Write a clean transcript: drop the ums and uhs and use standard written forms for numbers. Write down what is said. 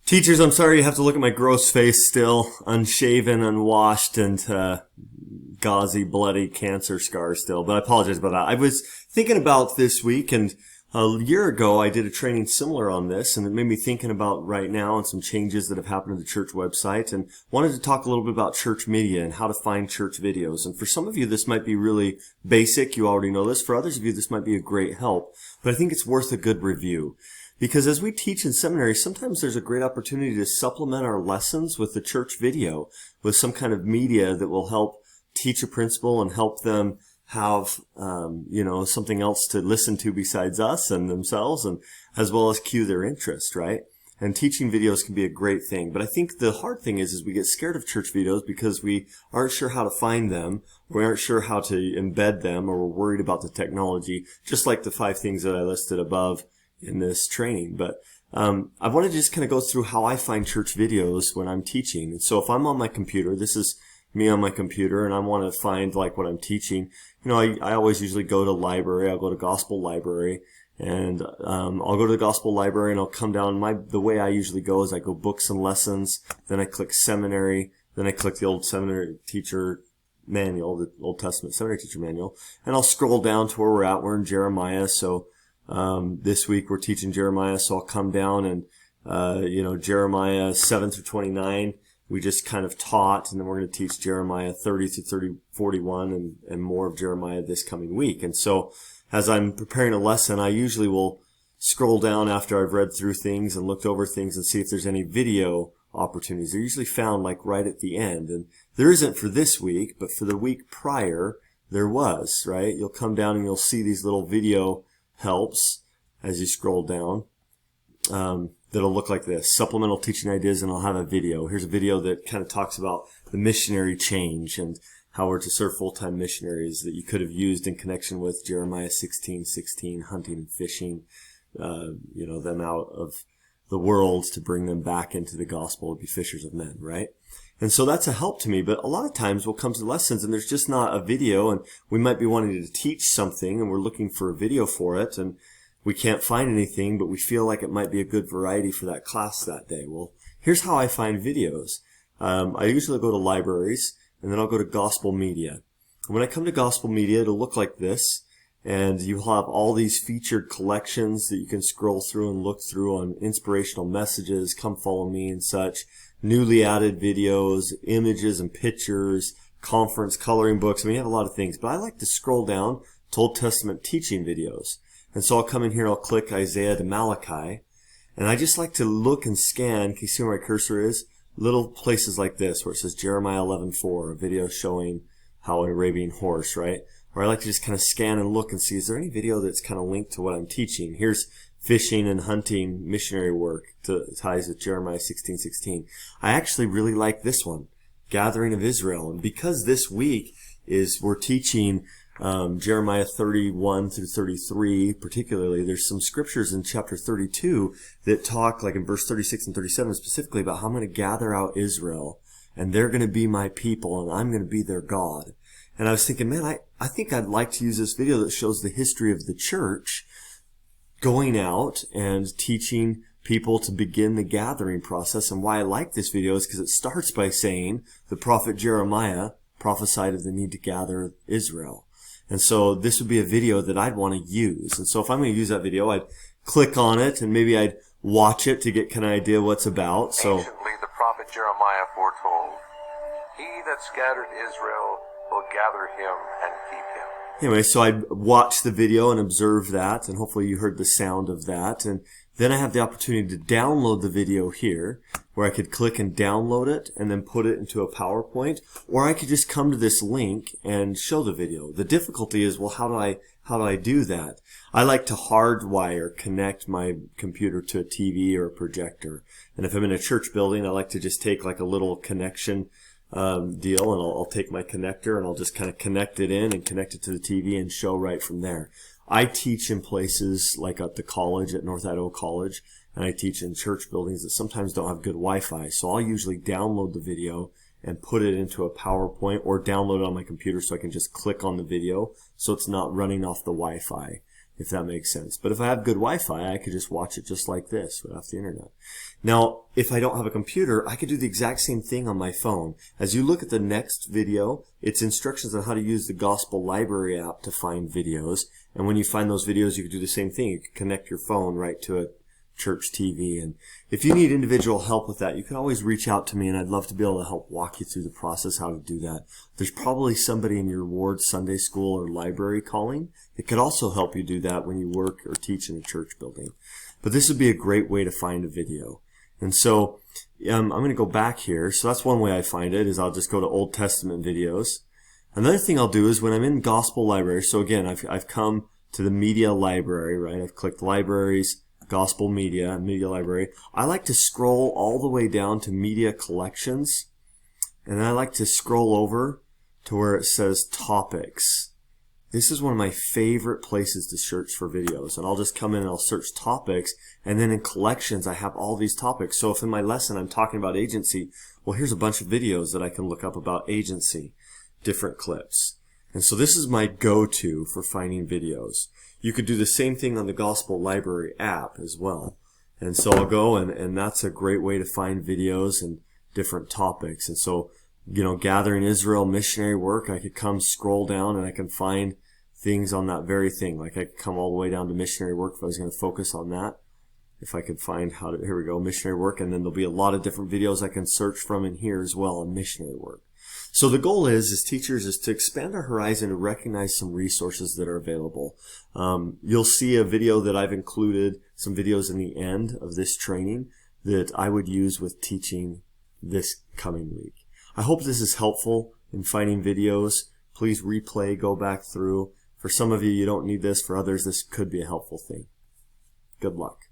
Teachers, I'm sorry you have to look at my gross face still, unshaven, unwashed, and gauzy, bloody cancer scars still, but I apologize about that. I was thinking about this week, and a year ago I did a training similar on this, and it made me thinking about right now and some changes that have happened to the church website, and wanted to talk a little bit about church media and how to find church videos. And for some of you, this might be really basic. You already know this. For others of you, this might be a great help, but I think it's worth a good review. Because as we teach in seminary, sometimes there's a great opportunity to supplement our lessons with the church video, with some kind of media that will help teach a principle and help them have, something else to listen to besides us and themselves, and as well as cue their interest, right? And teaching videos can be a great thing. But I think the hard thing is we get scared of church videos because we aren't sure how to find them, we aren't sure how to embed them, or we're worried about the technology, just like the 5 things that I listed above in this training. But I want to just kind of go through how I find church videos when I'm teaching. And so if I'm on my computer, this is me on my computer, and I want to find like what I'm teaching, I always usually go to library. I'll go to Gospel Library, and I'll go to the Gospel Library, and I'll come down. The way I usually go is I go books and lessons, then I click seminary, then I click the old seminary teacher manual, the Old Testament seminary teacher manual, and I'll scroll down to where we're at. We're in Jeremiah, so this week we're teaching Jeremiah, so I'll come down and, Jeremiah 7 through 29, we just kind of taught, and then we're going to teach Jeremiah 30 through 41 and more of Jeremiah this coming week. And so as I'm preparing a lesson, I usually will scroll down after I've read through things and looked over things and see if there's any video opportunities. They're usually found like right at the end, and there isn't for this week, but for the week prior, there was, right? You'll come down and you'll see these little video helps as you scroll down that'll look like this: supplemental teaching ideas, and I'll have a video. Here's a video that kind of talks about the missionary change and how we're to serve full-time missionaries that you could have used in connection with Jeremiah 16:16, hunting and fishing, them out of the world to bring them back into the gospel to be fishers of men, right? And so that's a help to me, but a lot of times we'll come to lessons and there's just not a video, and we might be wanting to teach something and we're looking for a video for it, and we can't find anything, but we feel like it might be a good variety for that class that day. Well, here's how I find videos. I usually go to libraries, and then I'll go to Gospel Media. When I come to Gospel Media, it'll look like this, and you'll have all these featured collections that you can scroll through and look through on inspirational messages, come follow me and such, newly added videos, images and pictures, conference coloring books. I mean, you have a lot of things, but I like to scroll down to Old Testament teaching videos. And so I'll come in here and I'll click Isaiah to Malachi, and I just like to look and scan. Can you see where my cursor is? Little places like this where it says Jeremiah 11:4, a video showing how an Arabian horse, right? Or I like to just kind of scan and look and see, is there any video that's kind of linked to what I'm teaching? Here's fishing and hunting missionary work to ties with Jeremiah 16:16. I actually really like this one, Gathering of Israel. And because this week we're teaching Jeremiah 31 through 33 particularly, there's some scriptures in chapter 32 that talk, like in verse 36 and 37 specifically, about how I'm going to gather out Israel, and they're going to be my people, and I'm going to be their God. And I was thinking, man, I think I'd like to use this video that shows the history of the church going out and teaching people to begin the gathering process. And why I like this video is because it starts by saying the prophet Jeremiah prophesied of the need to gather Israel. And so this would be a video that I'd want to use. And so if I'm going to use that video, I'd click on it and maybe I'd watch it to get kind of idea what it's about. So anciently the prophet Jeremiah foretold, "He that scattered Israel will gather him and keep him." Anyway, so I'd watch the video and observe that, and hopefully you heard the sound of that. And then I have the opportunity to download the video here, where I could click and download it and then put it into a PowerPoint, or I could just come to this link and show the video. The difficulty is, well, how do I do that? I like to hardwire connect my computer to a TV or a projector. And if I'm in a church building, I like to just take like a little connection deal, and I'll take my connector and I'll just kind of connect it in and connect it to the TV and show right from there. I teach in places like at the college, at North Idaho College, and I teach in church buildings that sometimes don't have good Wi-Fi. So I'll usually download the video and put it into a PowerPoint, or download it on my computer so I can just click on the video so it's not running off the Wi-Fi, if that makes sense. But if I have good Wi-Fi, I could just watch it just like this right off the internet. Now, if I don't have a computer, I could do the exact same thing on my phone. As you look at the next video, it's instructions on how to use the Gospel Library app to find videos. And when you find those videos, you can do the same thing. You can connect your phone right to a church TV. And if you need individual help with that, you can always reach out to me, and I'd love to be able to help walk you through the process, how to do that. There's probably somebody in your ward Sunday school or library calling that could also help you do that when you work or teach in a church building. But this would be a great way to find a video. And so I'm going to go back here. So that's one way I find it, is I'll just go to Old Testament videos. Another thing I'll do is when I'm in Gospel Library, so again, I've come to the media library, right? I've clicked libraries, Gospel Media, Media Library. I like to scroll all the way down to Media Collections, and then I like to scroll over to where it says Topics. This is one of my favorite places to search for videos, and I'll just come in and I'll search topics, and then in collections I have all these topics. So if in my lesson I'm talking about agency, well, here's a bunch of videos that I can look up about agency, different clips. And so this is my go-to for finding videos. You could do the same thing on the Gospel Library app as well. And so I'll go, and that's a great way to find videos and different topics. And so, you know, Gathering Israel missionary work, I could come scroll down and I can find things on that very thing. Like I could come all the way down to missionary work if I was going to focus on that. If I could find how to, here we go, missionary work, and then there'll be a lot of different videos I can search from in here as well on missionary work. So the goal is, as teachers, is to expand our horizon and recognize some resources that are available. You'll see a video that I've included, some videos in the end of this training that I would use with teaching this coming week. I hope this is helpful in finding videos. Please replay, go back through. For some of you, you don't need this. For others, this could be a helpful thing. Good luck.